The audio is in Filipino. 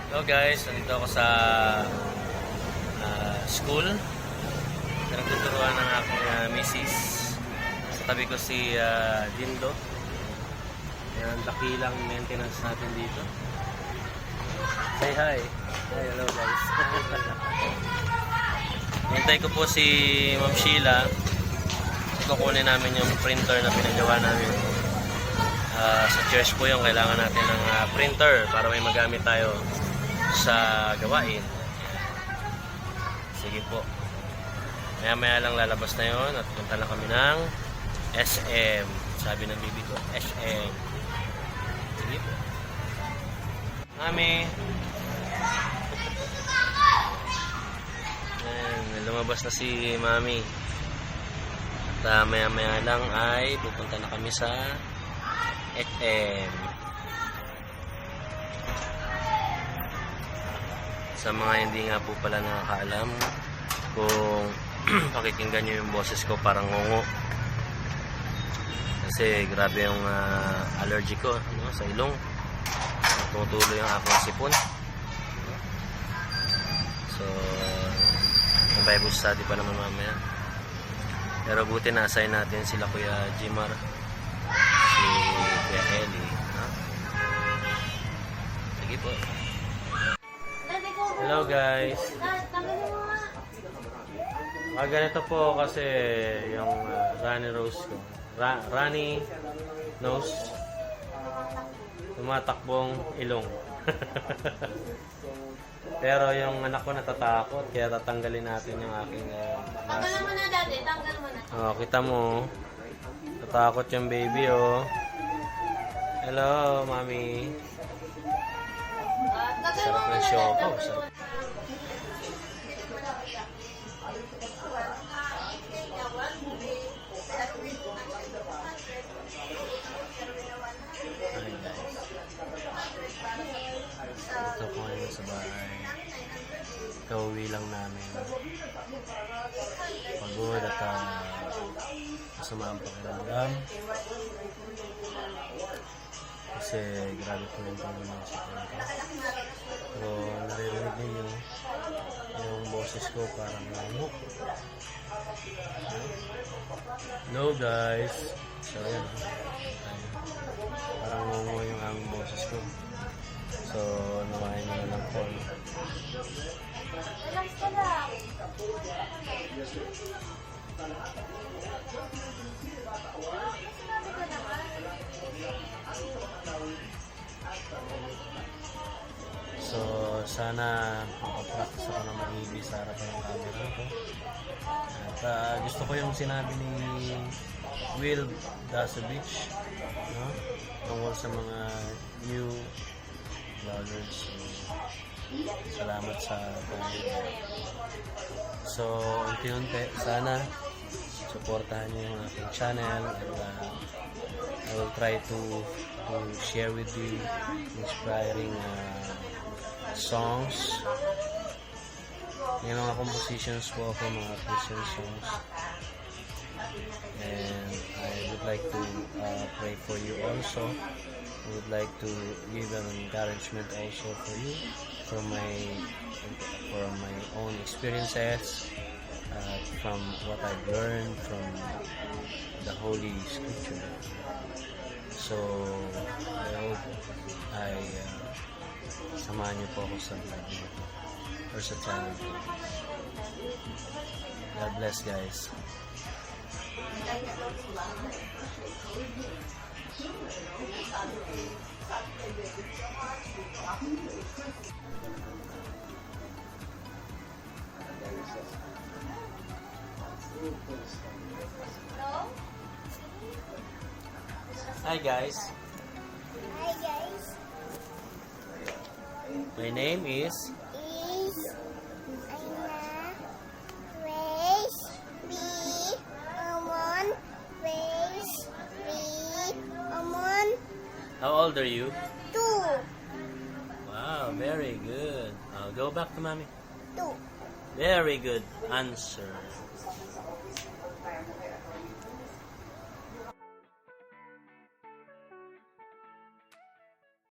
Hello guys, nandito ako sa school. Nagtuturuan ng aking misis. Sa tabi ko si Dindo. Yan, dakilang maintenance natin dito. Say hi. Hi, hello guys. Hintay ko po si Ma'am Sheila. Kukunin namin yung printer na pinagawa namin. Sa church po yung kailangan natin ng printer para may magamit tayo sa gawain. Sige po. Maya lang lalabas na yon at punta na kami ng SM. Sabi ng bibi ko, SM. Sige po. Mami. Ayan, lumabas na si Mami. At maya lang ay pupunta na kami sa SM. Sa mga hindi nga po pala nakakaalam, kung pakikinggan nyo yung boses ko parang ngungo. Kasi grabe yung allergy ko sa ilong. Tumutuloy ang aking sipon. So, may Bible study pa naman mamaya. Pero buti na-assign natin sila Kuya Jimar, si Kuya Ellie. Sige po. Hello guys. Ganito po kasi yung runny nose ko. Runny nose. Tumatakbong ilong. Pero yung anak ko natatakot kaya tatanggalin natin yung aking tanggalin mo na dati, tanggal mo na. Oh, kita mo. Tatakot yung baby oh. Hello, Mami. Sarap ng siopaw. Sarap. Ito po ngayon sa bahay. Kauwi lang namin. Pagod at masama ang pakiramdam. Kasi grabe po yung pag-umusip ko. So, naririnig ninyo yung boses ko parang ngamuk. Hello guys. So, yan. Parang ngungo yung aming boses ko. So, nawain nyo na lang po. Relax ka lang. So, sana makapractice ako ng maigi sa harapan ng camera ko. At gusto ko yung sinabi ni Will Dasovich, no? Tungkol sa mga new vloggers. So, salamat sa panonood. So, unti-unti, sana supportahan niyo yung aking channel and I will try to share with you inspiring songs. May mga compositions po ako, mga Christian songs. And I would like to pray for you also. I would like to give an encouragement also for you from my own experiences, from what I've learned from the Holy Scripture. So I hope samahan niyo po ako sa vlog nito or sa channel ko. God bless guys. Hi guys. Hi guys. My name is Aina. Race B. Amon. Race B. Amon. How old are you? 2. Wow, very good. Go back to mommy. 2. Very good answer.